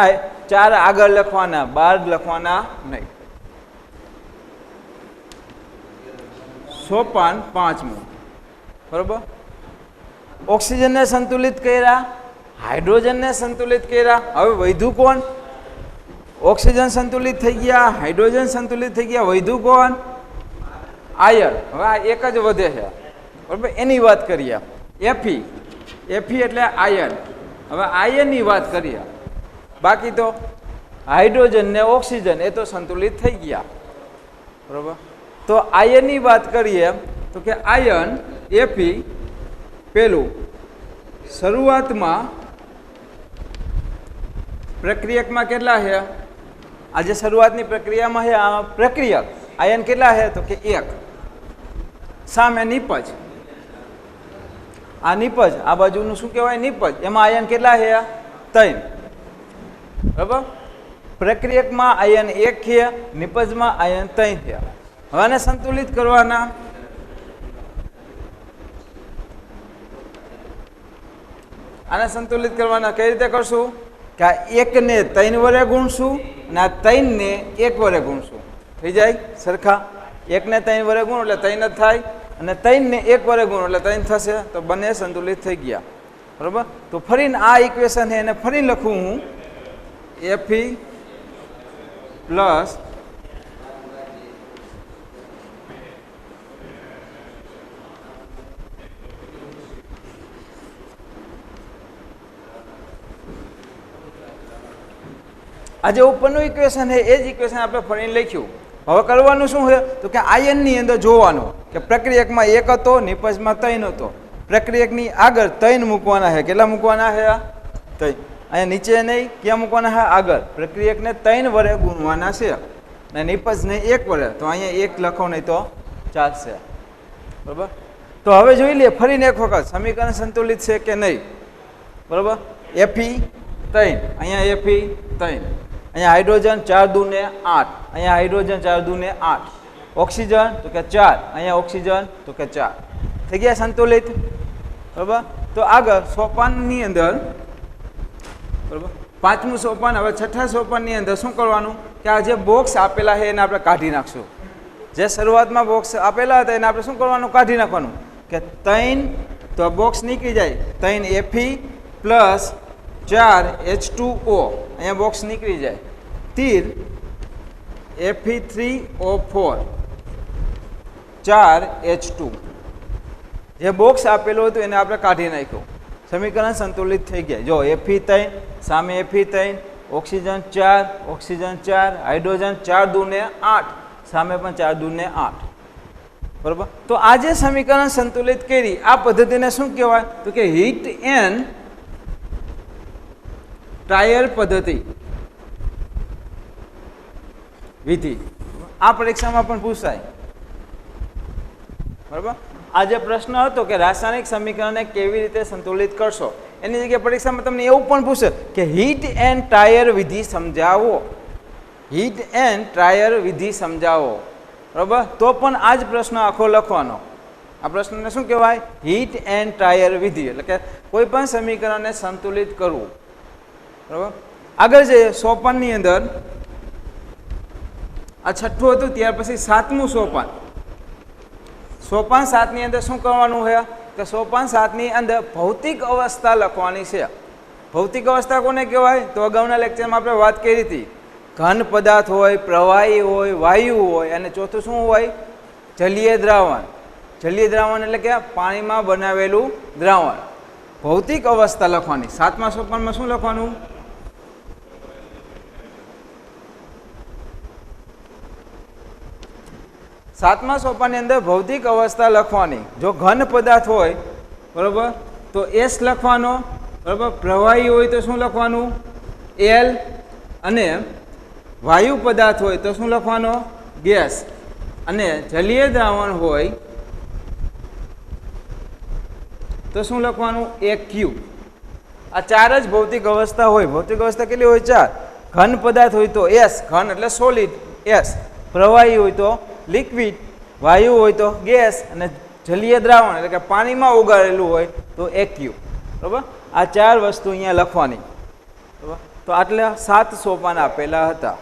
4 આગળ લખવાના, 12 લખવાના નહીં. સોપાન 5મું, બરાબર. ઓક્સિજનને સંતુલિત કર્યા, હાઇડ્રોજનને સંતુલિત કર્યા. હવે વધ્યું કોણ? ઓક્સિજન સંતુલિત થઈ ગયા, હાઇડ્રોજન સંતુલિત થઈ ગયા, વધ્યું કોણ? આયન. હવે આ એક જ વધે છે, બરાબર. એની વાત કરીએ. Fe એટલે આયન. હવે આયનની વાત કરીએ. બાકી તો હાઇડ્રોજન ને ઓક્સિજન એ તો સંતુલિત થઈ ગયા, બરાબર. તો આયનની વાત કરીએ તો કે આયન Fe પેલું શરૂઆતમાં પ્રક્રિયકમાં કેટલા છે? આ જે શરૂઆતની પ્રક્રિયામાં છે આ પ્રક્રિયક આયન કેટલા છે? તો કે 1. સામે નિપજ, આ નિપજ, આ બાજુનું શું કહેવાય? નિપજ. એમાં આયન કેટલા છે? 3. બરાબર. પ્રક્રિયકમાં આયન 1 છે, નિપજમાં આયન 3 છે. હવે આને સંતુલિત કરવાના. આને સંતુલિત કરવાના કઈ રીતે કરશું? કે આ 1 ને 3 વડે ગુણશું અને આ 3 ને 1 વડે ગુણશું. થઈ જાય સરખા? 1 ને 3 વડે ગુણ એટલે 3 જ થાય અને 3 ને 1 વડે ગુણ એટલે 3 થશે. તો બંને સંતુલિત થઈ ગયા. બરાબર. તો ફરીને આ ઇક્વેશન છે એને ફરી લખું હું Fe પ્લસ આ જે ઉપરનું ઇક્વેશન છે એ જ ઇક્વેશન આપણે ફરીને લખ્યું. હવે કરવાનું શું છે? તો કે આયનની અંદર જોવાનું કે પ્રક્રિયકમાં 1 હતો, નિપજમાં 3 હતો. પ્રક્રિયકની આગળ 3 મૂકવાના છે. કેટલા મૂકવાના છે? 3. અહીંયા નીચે નહીં, ક્યાં મૂકવાના છે? આગળ. પ્રક્રિયકને 3 વડે ગુણવાના છે અને નિપજને 1 વડે. તો અહીંયા 1 લખો નહીં તો ચાલશે. બરાબર. તો હવે જોઈ લઈએ ફરીને એક વખત સમીકરણ સંતુલિત છે કે નહીં. બરાબર. Fe 3, અહીંયા Fe 3, અહીંયા હાઇડ્રોજન 4 દુ ને 8, અહીંયા હાઇડ્રોજન 4 દુ ને 8, ઓક્સિજન તો કે 4, અહીંયા ઓક્સિજન તો કે 4. થઈ ગયા સંતુલિત. બરાબર. તો આગળ સોપાનની અંદર, બરાબર, 5મું સોપાન. હવે 6થા સોપાનની અંદર શું કરવાનું? કે આ જે બોક્સ આપેલા છે એને આપણે કાઢી નાખશું. જે શરૂઆતમાં બોક્સ આપેલા હતા એને આપણે શું કરવાનું? કાઢી નાખવાનું. કે 3 તો બોક્સ નીકળી જાય, 3 Fe પ્લસ 4 H2O, અહીંયા બોક્સ નીકળી જાય. તીર Fe3O4 4 H2, જે બોક્સ આપેલું હતું એને આપણે કાઢી નાખ્યું. સમીકરણ સંતુલિત થઈ ગયા. જો Fe 3 સામે Fe 3, ઓક્સિજન 4, ઓક્સિજન 4, હાઇડ્રોજન 4 દુ ને 8, સામે પણ 4 દુ ને 8. બરાબર. તો આ જે સમીકરણ સંતુલિત કરી આ પદ્ધતિને શું કહેવાય? તો કે હીટ એન્ડ ટ્રાયલ પદ્ધતિ વિધિ. આ પરીક્ષામાં પણ પૂછાય. બરાબર. આ જે પ્રશ્ન હતો કે રાસાયણિક સમીકરણને કેવી રીતે સંતુલિત કરશો, એની જગ્યાએ પરીક્ષામાં તમને એવું પણ પૂછે કે હીટ એન્ડ ટ્રાયલ વિધિ સમજાવો. હીટ એન્ડ ટ્રાયલ વિધિ સમજાવો. બરાબર. તો પણ આ જ પ્રશ્ન આખો લખવાનો. આ પ્રશ્નને શું કહેવાય? હીટ એન્ડ ટ્રાયલ વિધિ. એટલે કે કોઈ પણ સમીકરણને સંતુલિત કરવું. બરાબર. આગળ જઈએ સોપાનની અંદર. આ 6થું હતું, ત્યાર પછી 7મું સોપાન. સોપાન 7ની અંદર શું કરવાનું છે? કે સોપાન 7ની અંદર ભૌતિક અવસ્થા લખવાની છે. ભૌતિક અવસ્થા કોને કહેવાય? તો અગાઉના લેક્ચરમાં આપણે વાત કરી હતી. ઘન પદાર્થ હોય, પ્રવાહી હોય, વાયુ હોય અને ચોથું શું હોય? જલીય દ્રાવણ. જલીય દ્રાવણ એટલે કે પાણીમાં બનાવેલું દ્રાવણ. ભૌતિક અવસ્થા લખવાની. 7મા સોપાનમાં શું લખવાનું? સાતમા સોપાનની અંદર ભૌતિક અવસ્થા લખવાની. જો ઘન પદાર્થ હોય, બરાબર, તો S લખવાનો. બરાબર. પ્રવાહી હોય તો શું લખવાનું? L. અને વાયુ પદાર્થ હોય તો શું લખવાનો? ગેસ. અને જલીય દ્રાવણ હોય તો શું લખવાનું? AQ. આ 4 જ ભૌતિક અવસ્થા હોય. ભૌતિક અવસ્થા કેટલી હોય? 4. ઘન પદાર્થ હોય તો S, ઘન એટલે સોલિડ S. પ્રવાહી હોય તો લિક્વિડ, વાયુ હોય તો ગેસ અને જલીય દ્રાવણ એટલે કે પાણીમાં ઓગાળેલું હોય તો AQ. બરાબર. આ 4 વસ્તુ અહીંયા લખવાની. બરાબર. તો આટલા 7 સોપાન આપેલા હતા.